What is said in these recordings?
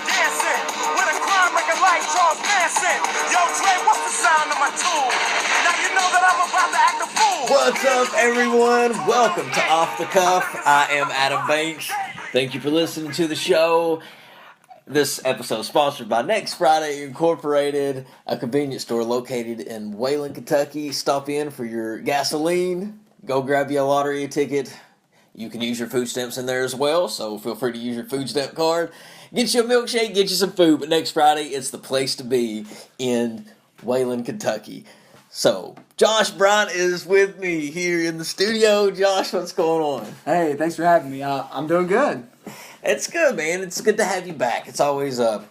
dancing. With a crime record like Charles Manson. Yo, Dre, what's the sound of my tune? Now you know that I'm about to act a fool. What's up, everyone? Welcome to Off the Cuff. I am Adam Banks. Thank you for listening to the show. This episode is sponsored by Next Friday Incorporated, a convenience store located in Wayland, Kentucky. Stop in for your gasoline. Go grab you a lottery ticket. You can use your food stamps in there as well, so feel free to use your food stamp card. Get you a milkshake, get you some food, but next Friday, it's the place to be in Wayland, Kentucky. So, Josh Bryant is with me here in the studio. Josh, what's going on? Hey, thanks for having me. I'm doing good. It's good, man. It's good to have you back. It's always a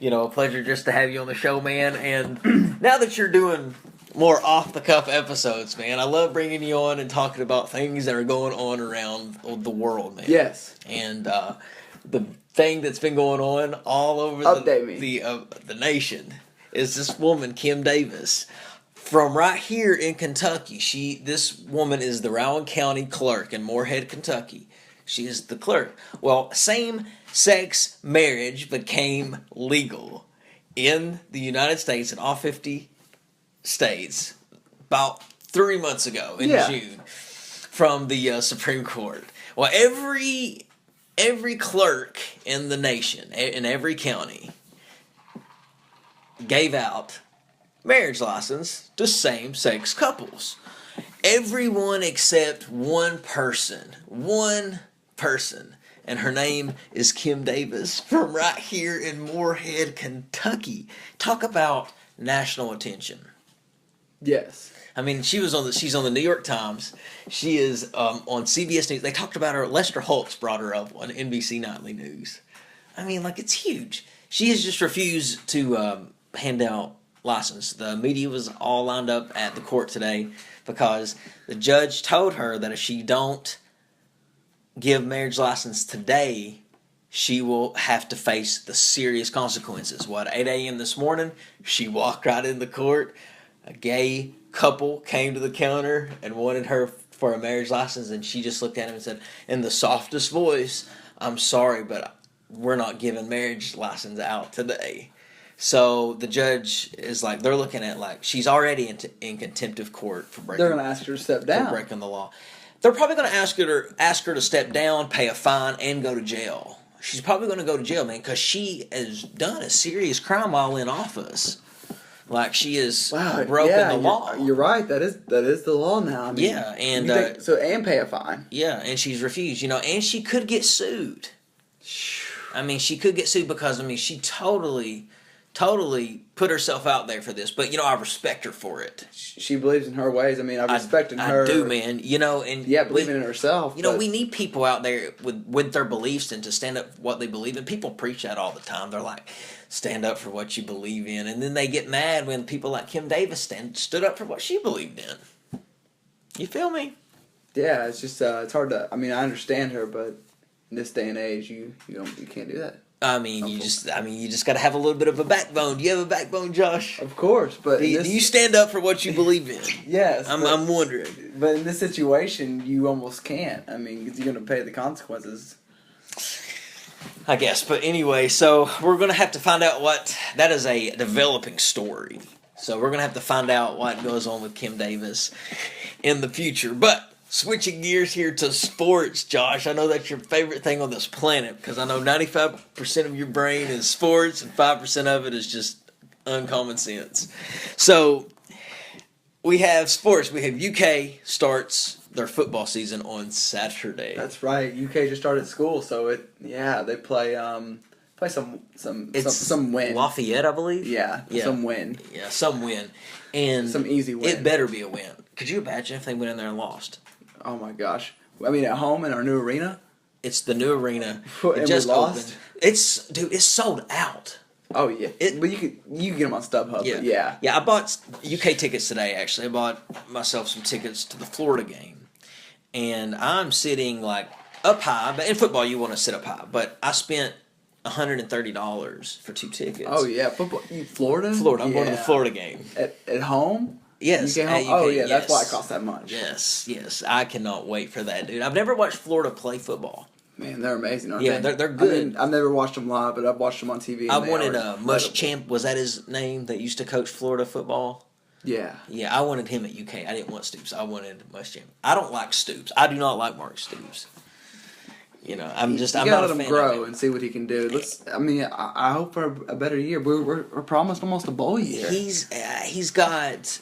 pleasure just to have you on the show, man. And now that you're doing more off-the-cuff episodes, man, I love bringing you on and talking about things that are going on around the world, man. Yes. And the thing that's been going on all over the nation is this woman, Kim Davis, from right here in Kentucky. This woman is the Rowan County clerk in Moorhead, Kentucky. She is the clerk. Well, same-sex marriage became legal in the United States in all 50 states about 3 months ago in June from the Supreme Court. Well, every clerk in the nation, in every county, gave out marriage license to same-sex couples. Everyone except one person, and her name is Kim Davis from right here in Moorhead, Kentucky. Talk about national attention. Yes. I mean, she's on the New York Times. She is on CBS News. They talked about her. Lester Holtz brought her up on NBC Nightly News. I mean, it's huge. She has just refused to hand out license. The media was all lined up at the court today because the judge told her that if she don't give marriage license today, she will have to face the serious consequences. At 8 a.m. this morning, she walked right in the court. A gay couple came to the counter and wanted her for a marriage license, and she just looked at him and said, in the softest voice, "I'm sorry, but we're not giving marriage license out today." So the judge is they're looking at she's already in contempt of court for breaking. They're going to ask her to step down. For breaking the law. They're probably going to ask her to step down, pay a fine, and go to jail. She's probably going to go to jail, man, because she has done a serious crime while in office. She has broken the law. You're right. That is the law now. I mean, and and pay a fine. Yeah, and she's refused. And she could get sued. I mean, she could get sued because she totally put herself out there for this. But I respect her for it. She believes in her ways. I mean, I respect her. I do, man. And believing in herself. We need people out there with their beliefs and to stand up for what they believe in. People preach that all the time. They're like, stand up for what you believe in, and then they get mad when people like Kim Davis stood up for what she believed in. You feel me? Yeah, it's just it's hard to. I mean, I understand her, but in this day and age, you can't do that. You just got to have a little bit of a backbone. Do you have a backbone, Josh? Of course, but do you stand up for what you believe in? Yes, I'm wondering. But in this situation, you almost can't. I mean, 'cause you're going to pay the consequences. I guess, but anyway, so we're going to have to find out that is a developing story. So we're going to have to find out what goes on with Kim Davis in the future. But switching gears here to sports, Josh, I know that's your favorite thing on this planet because I know 95% of your brain is sports and 5% of it is just uncommon sense. So we have sports. We have UK starts their football season on Saturday. That's right. UK just started school, so they play some win. Lafayette, I believe. Yeah, some win. Yeah, some win, and some easy win. It better be a win. Could you imagine if they went in there and lost? Oh my gosh! I mean, at home in our new arena. It's the new arena. It just opened. It's sold out. Oh yeah, but you can get them on StubHub. Yeah. I bought UK tickets today. Actually, I bought myself some tickets to the Florida game, and I'm sitting up high. But in football, you want to sit up high. But I spent $130 for 2 tickets. Oh yeah, football. Florida. Florida. I'm going to the Florida game at home. Yes. UK home? Oh yeah, that's why it costs that much. Yes. I cannot wait for that, dude. I've never watched Florida play football. Man, they're amazing, aren't Yeah, they? they're good. I mean, I've never watched them live, but I've watched them on TV. I wanted Muschamp. Was that his name that used to coach Florida football? Yeah. Yeah, I wanted him at UK. I didn't want Stoops. I wanted Muschamp. I don't like Stoops. I do not like Mark Stoops. You know, I'm not let a him fan grow of him. and see what he can do. I hope for a better year. We're promised almost a bowl year. He's got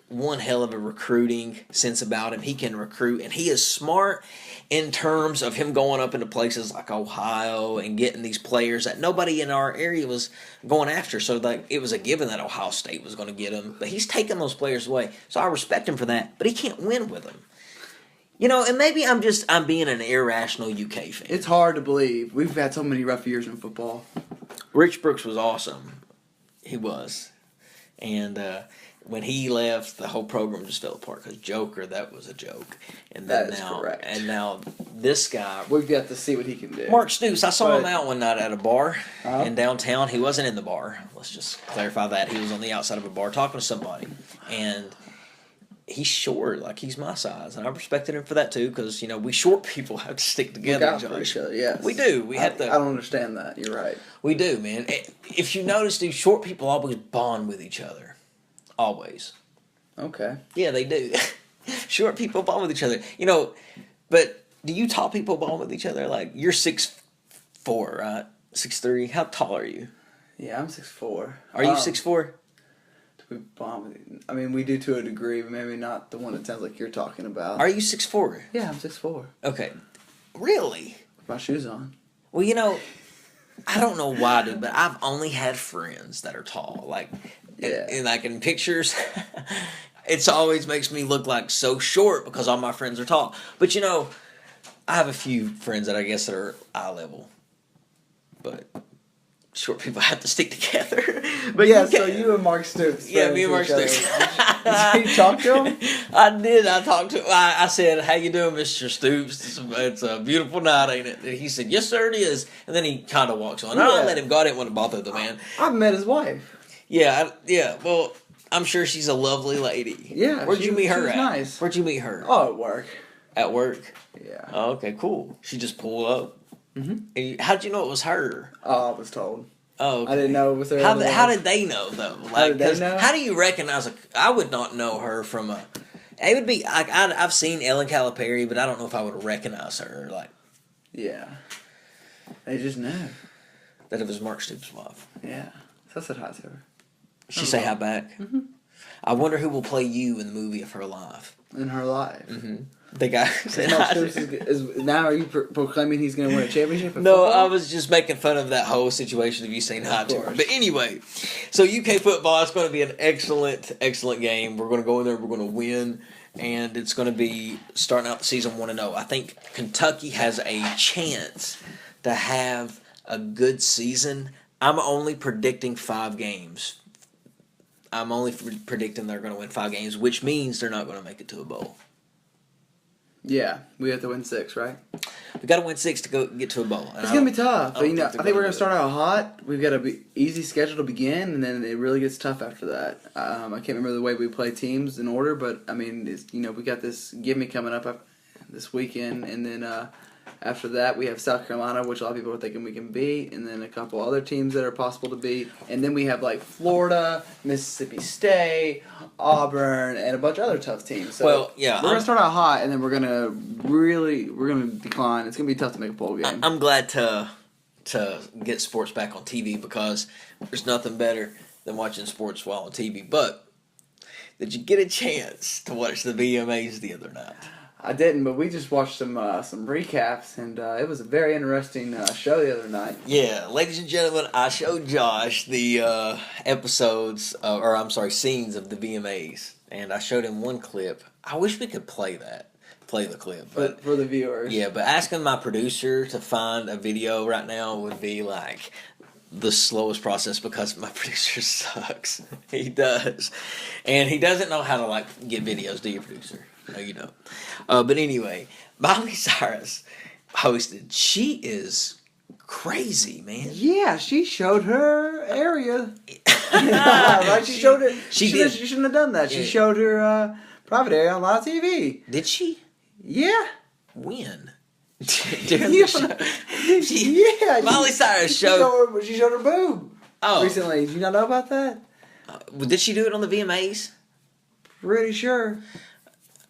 one hell of a recruiting sense about him. He can recruit, and he is smart in terms of him going up into places like Ohio and getting these players that nobody in our area was going after. So it was a given that Ohio State was going to get him. But he's taking those players away. So I respect him for that. But he can't win with them. You know, and maybe I'm being an irrational UK fan. It's hard to believe. We've had so many rough years in football. Rich Brooks was awesome. He was. And when he left, the whole program just fell apart because Joker, that was a joke. And then that is correct. And now this guy, We've got to see what he can do. Mark Stoops, I saw him out one night at a bar Uh-huh. in downtown. He wasn't in the bar. Let's just clarify that. He was on the outside of a bar talking to somebody. And he's short, like he's my size. And I respected him for that too because, you know, we short people have to stick together. Look out for each other, yes. We do. We have to. I don't understand that. You're right. We do, man. If you notice, dude, short people always bond with each other. Always. Okay. Yeah, they do. Short people bond with each other. You know, but do you tall people bond with each other? Like, you're 6'4", right? 6'3". How tall are you? Yeah, I'm 6'4". Are you 6'4"? We bomb. I mean, we do to a degree, but maybe not the one that sounds like you're talking about. Are you 6'4"? Yeah, I'm 6'4". Okay. Really? With my shoes on. Well, you know, I don't know why, dude, but I've only had friends that are tall. Like, Yeah. like in pictures, it always makes me look like so short because all my friends are tall. But, you know, I have a few friends that I guess that are eye level. But short people have to stick together. But yeah, so you and Mark Stoops. Yeah, me and Mark friends Stoops. with each other. Did you talk to him? I did. I talked to him. I said, "How you doing, Mr. Stoops? It's a beautiful night, ain't it?" And he said, "Yes, sir, it is." And then he kind of walks on. I Yeah. let him go. I didn't want to bother the man. I've met his wife. Yeah, well, I'm sure she's a lovely lady. Yeah, Where'd you meet her she was at? nice. Where'd you meet her? Oh, at work. At work? Yeah. Oh, okay, cool. She just pulled up? Mm-hmm. How'd you know it was her? Oh, I was told. Oh, okay. I didn't know it was her. How did they know, though? Like, How did they know? How do you recognize I would not know her from a... It would be... I've seen Ellen Calipari, but I don't know if I would recognize her. Like, Yeah. They just know. that it was Mark Stoops' wife. Yeah. So I said hi to her. She say hi back? Mm-hmm. I wonder who will play you in the movie of her life. In her life. Mm-hmm. The guy said Mark hi to Stoops her. is now are you proclaiming he's going to win a championship in No, football? I was just making fun of that whole situation of you saying hi to her. course. But anyway, so UK football is going to be an excellent, excellent game. We're going to go in there, we're going to win, and it's going to be starting out the season 1-0. I think Kentucky has a chance to have a good season. I'm only predicting 5 games. I'm only predicting they're going to win 5 games, which means they're not going to make it to a bowl. Yeah, we have to win 6, right? We got to win 6 to go get to a bowl. It's going to be tough. But, I I think they're we're going gonna to start out hot. We've got an easy schedule to begin, and then it really gets tough after that. I can't remember the way we play teams in order, but, I mean, we got this Gimme coming up this weekend, and then after that we have South Carolina, which a lot of people are thinking we can beat, and then a couple other teams that are possible to beat, and then we have, like, Florida, Mississippi State, Auburn, and a bunch of other tough teams. So Well, yeah, we're going to start out hot, and then we're going to decline. It's going to be tough to make a bowl game. I'm glad to get sports back on TV because there's nothing better than watching sports while on TV. But did you get a chance to watch the VMAs the other night? I didn't, but we just watched some recaps, and it was a very interesting show the other night. Yeah, ladies and gentlemen, I showed Josh the scenes of the VMAs, and I showed him one clip. I wish we could play the clip. But For the viewers. yeah, but asking my producer to find a video right now would be like the slowest process because my producer sucks. He does. And he doesn't know how to like get videos, do you, producer? No, you don't. But anyway, Miley Cyrus hosted. She is crazy, man. Yeah, she showed her area. Right? She showed it. She did. She shouldn't have done that. She Yeah. showed her private area on live TV. Did she? Yeah. When? During the show. Miley Cyrus showed. She showed her boob recently. Did you not know about that? Did she do it on the VMAs? Pretty sure.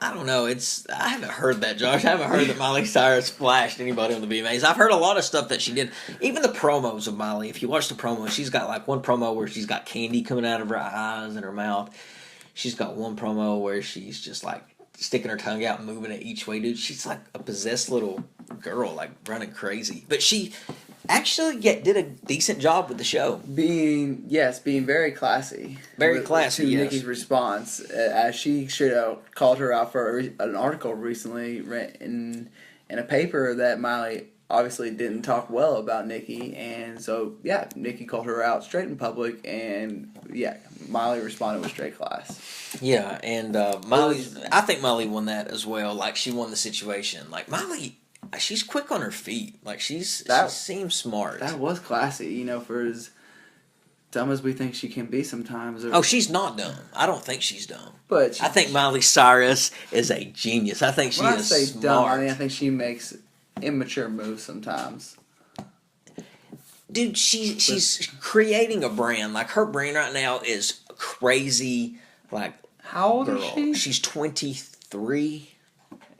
I don't know. I haven't heard that, Josh. I haven't heard that Miley Cyrus flashed anybody on the VMAs. I've heard a lot of stuff that she did. Even the promos of Miley. If you watch the promo, she's got like one promo where she's got candy coming out of her eyes and her mouth. She's got one promo where she's just like sticking her tongue out and moving it each way, dude. She's like a possessed little girl, like running crazy. But she actually did a decent job with the show. Being very classy. Very classy, to yes. Nikki's response, as she straight out called her out for an article recently in a paper that Miley obviously didn't talk well about Nikki, and so Nikki called her out straight in public, and Miley responded with straight class. Yeah, and I think Miley won that as well. Like, she won the situation. Like, Miley, she's quick on her feet. Like, she seems smart. That was classy, for as dumb as we think she can be sometimes. She's not dumb. I don't think she's dumb. But I think Miley Cyrus is a genius. I think she is smart. When I say dumb, I think she makes immature moves sometimes. Dude, she's creating a brand. Like, her brand right now is crazy. Like, how old is she? She's 23.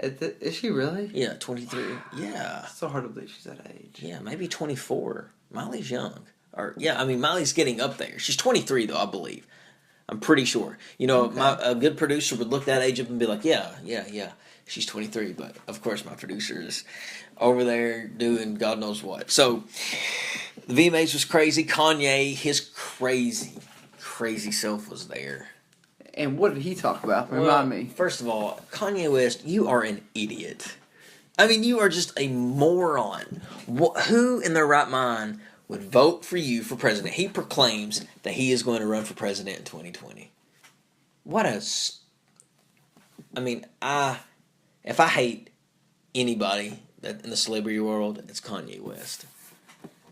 Is she really? Yeah, 23. Yeah. It's so hard to believe she's that age. Yeah, maybe 24. Miley's young. Miley's getting up there. She's 23, though, I believe. I'm pretty sure. A good producer would look that age up and be like, yeah. She's 23, but of course my producer is over there doing God knows what. So, the VMAs was crazy. Kanye, his crazy self was there. And what did he talk about? Remind me. First of all, Kanye West, you are an idiot. I mean, you are just a moron. Who in their right mind would vote for you for president? He proclaims that he is going to run for president in 2020. If I hate anybody in the celebrity world, it's Kanye West.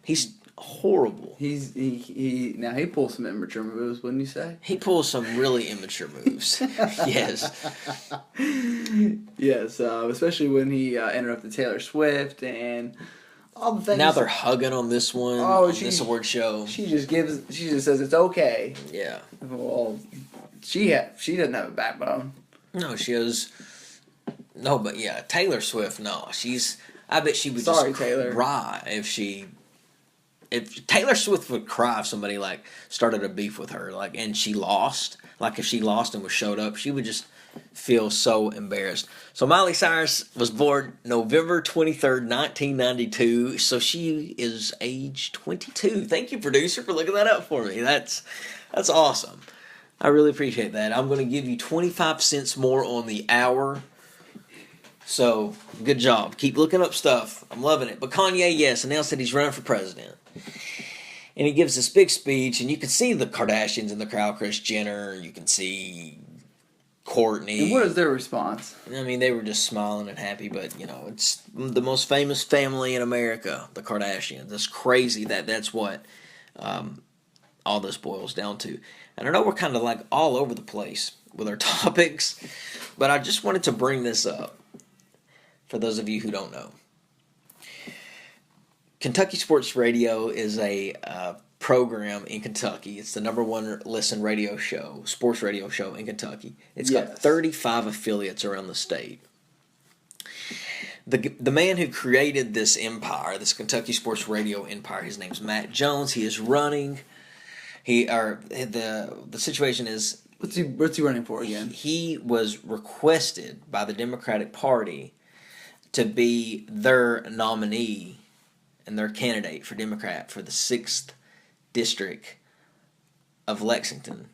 He's horrible. Now he pulls some immature moves, wouldn't you say? He pulls some really immature moves. Yes. Yes, especially when he interrupted Taylor Swift and all the things. Now they're hugging on this one. On this award show. She just says it's okay. Yeah. Well, she doesn't have a backbone. No, she has. No, but yeah, Taylor Swift. No, I bet she would cry if Taylor Swift would cry if somebody like started a beef with her, like, and she lost. Like, if she lost and was showed up, she would just feel so embarrassed. So Miley Cyrus was born November 23rd, 1992. So she is age 22. Thank you, producer, for looking that up for me. That's awesome. I really appreciate that. I'm going to give you 25 cents more on the hour. So, good job. Keep looking up stuff. I'm loving it. But Kanye, yes, announced that he's running for president. And he gives this big speech, and you can see the Kardashians in the crowd, Kris Jenner, you can see Courtney. And what is their response? I mean, they were just smiling and happy, but, it's the most famous family in America, the Kardashians. It's crazy that's what all this boils down to. And I know we're kind of like all over the place with our topics, but I just wanted to bring this up for those of you who don't know. Kentucky Sports Radio is a program in Kentucky. It's the number one listen sports radio show in Kentucky. It's got 35 affiliates around the state. The man who created this empire, this Kentucky Sports Radio empire, his name's Matt Jones. He is running. The situation is, what's he running for again? He was requested by the Democratic Party to be their nominee and their candidate for Democrat for the 6th District of Lexington.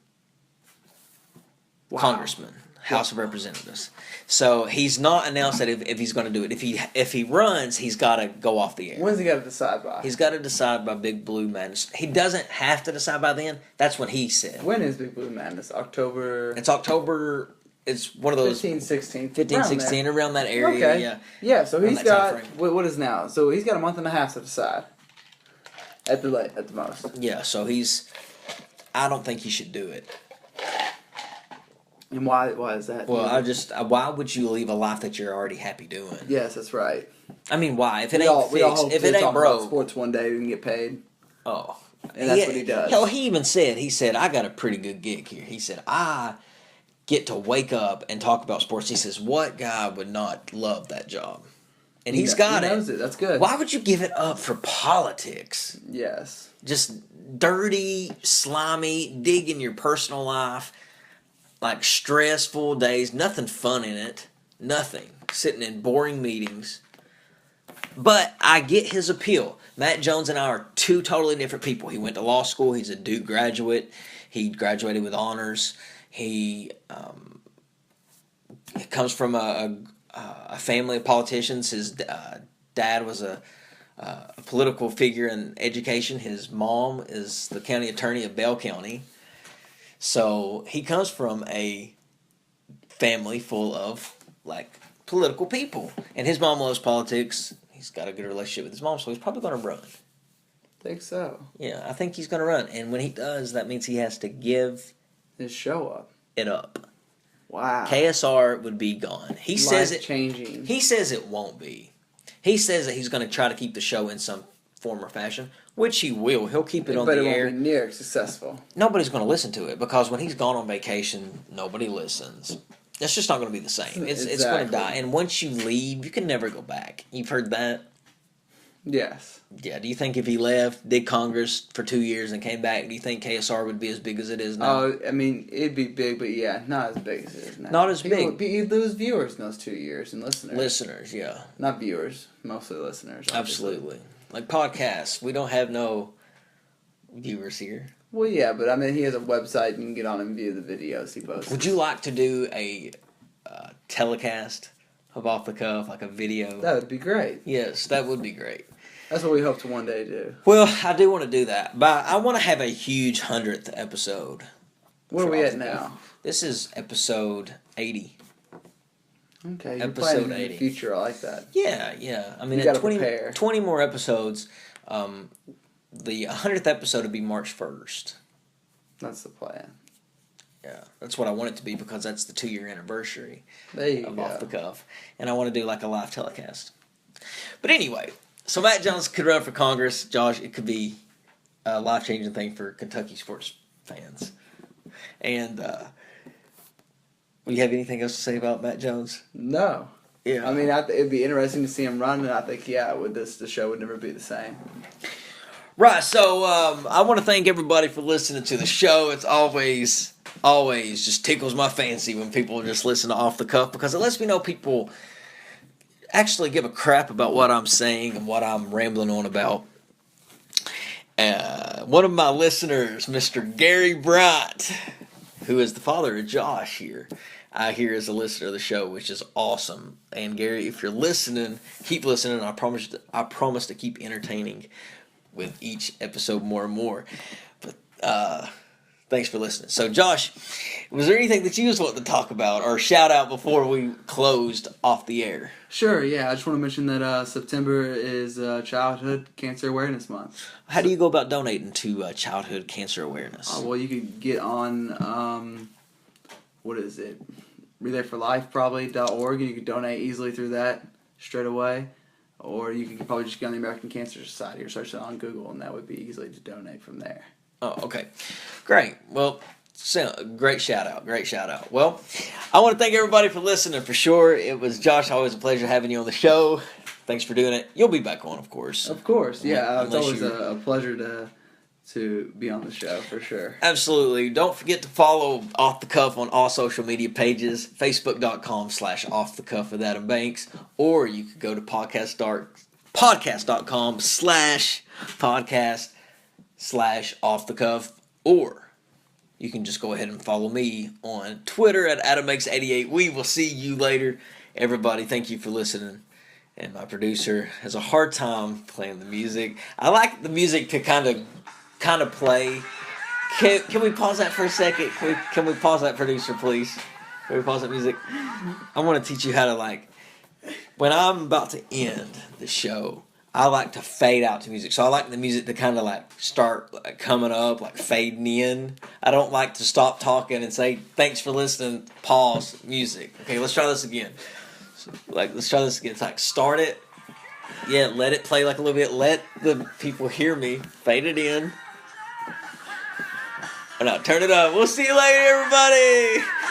Wow. Congressman, House of Representatives. So he's not announced that if he's going to do it. If he runs, he's got to go off the air. When's he got to decide by? He's got to decide by Big Blue Madness. He doesn't have to decide by then. That's what he said. When is Big Blue Madness? October? It's October. It's one of those 15, 16. 15, 16, around that area. Okay. Yeah. Yeah, so he's got, what is now? So he's got a month and a half to decide. At the most. Yeah, so I don't think he should do it. And why is that? Well, why would you leave a life that you're already happy doing? Yes, that's right. I mean, why? If it We ain't all fixed, hope if to it ain't talk about broke, sports one day we can get paid. oh, And that's what he does. Hell, he even said, I got a pretty good gig here. He said, I get to wake up and talk about sports. He says, what guy would not love that job? And he's got he it. knows it. That's good. Why would you give it up for politics? Yes. Just dirty, slimy, dig in your personal life, like stressful days, nothing fun in it, nothing. Sitting in boring meetings. But I get his appeal. Matt Jones and I are two totally different people. He went to law school. He's a Duke graduate. He graduated with honors. He comes from a family of politicians. His dad was a political figure in education. His mom is the county attorney of Bell County. So he comes from a family full of like political people. And his mom loves politics. He's got a good relationship with his mom, so he's probably going to run. Think so. Yeah, I think he's going to run. And when he does, that means he has to give His show up. it up. Wow. KSR would be gone. He says it. Changing. He says it won't be. He says that he's going to try to keep the show in some form or fashion, which he will. He'll keep it on the But it air. won't be near as successful. Nobody's going to listen to it because when he's gone on vacation, nobody listens. It's just not going to be the same. It's going to die. And once you leave, you can never go back. You've heard that? Yes. Yeah. Do you think if he left, did Congress for 2 years and came back, do you think KSR would be as big as it is now? Oh, I mean, it'd be big, but yeah, not as big as it is now. Not as big. He'd lose viewers in those 2 years and listeners. Listeners, yeah. Not viewers, mostly listeners. Obviously. Absolutely. Like podcasts, we don't have no viewers here. Well, yeah, but I mean, he has a website. You can get on and view the videos he posts. Would you like to do a telecast of Off the Cuff, like a video? That would be great. Yes, that would be great. That's what we hope to one day do. Well, I do want to do that, but I want to have a huge 100th episode. Where are for we Off at the Cuff. now? This is episode 80. Okay, you're Episode planning in 80. the future. I like that. Yeah. I mean, You gotta 20, prepare. 20 more episodes. The 100th episode would be March 1st. That's the plan. Yeah, that's what I want it to be because that's the 2-year anniversary There you of go. Off the Cuff. And I want to do like a live telecast. But anyway, so Matt Jones could run for Congress. Josh, it could be a life-changing thing for Kentucky sports fans. And you have anything else to say about Matt Jones? No. Yeah. I mean, it'd be interesting to see him run, and I think, the show would never be the same. Right, so I want to thank everybody for listening to the show. It's always just tickles my fancy when people just listen to Off the Cuff because it lets me know people actually give a crap about what I'm saying and what I'm rambling on about. One of my listeners, Mr. Gary Bryant, who is the father of Josh here, I hear is a listener of the show, which is awesome. And Gary, if you're listening, keep listening. I promise to keep entertaining with each episode more and more. But thanks for listening. So, Josh, was there anything that you just wanted to talk about or shout out before we closed off the air? Sure, yeah. I just want to mention that September is Childhood Cancer Awareness Month. How do you go about donating to childhood cancer awareness? Well, you could get on, what is it? RelayForLife probably.org, and you could donate easily through that straight away. Or you can probably just go on the American Cancer Society or search it on Google, and that would be easily to donate from there. Oh, okay. Great. Well, great shout out. Well, I want to thank everybody for listening for sure. It was Josh, always a pleasure having you on the show. Thanks for doing it. You'll be back on, of course. Of course, yeah. It's Unless always a pleasure to be on the show, for sure. Absolutely. Don't forget to follow Off the Cuff on all social media pages, facebook.com/offthecuff with Adam Banks, or you could go to podcast.com/podcast/offthecuff, or you can just go ahead and follow me on Twitter at AdamBanks88. We will see you later. Everybody, thank you for listening. And my producer has a hard time playing the music. I like the music to kind of play. Can we pause that for a second? Can we pause that, producer, please? Can we pause that music? I want to teach you how to, when I'm about to end the show, I like to fade out to music. So I like the music to kind of like start like coming up, like fading in. I don't like to stop talking and say, thanks for listening, pause, music. Okay, let's try this again. So, let's try this again. It's like, start it. Yeah, let it play like a little bit. Let the people hear me. Fade it in. Oh, no, turn it up. We'll see you later, everybody.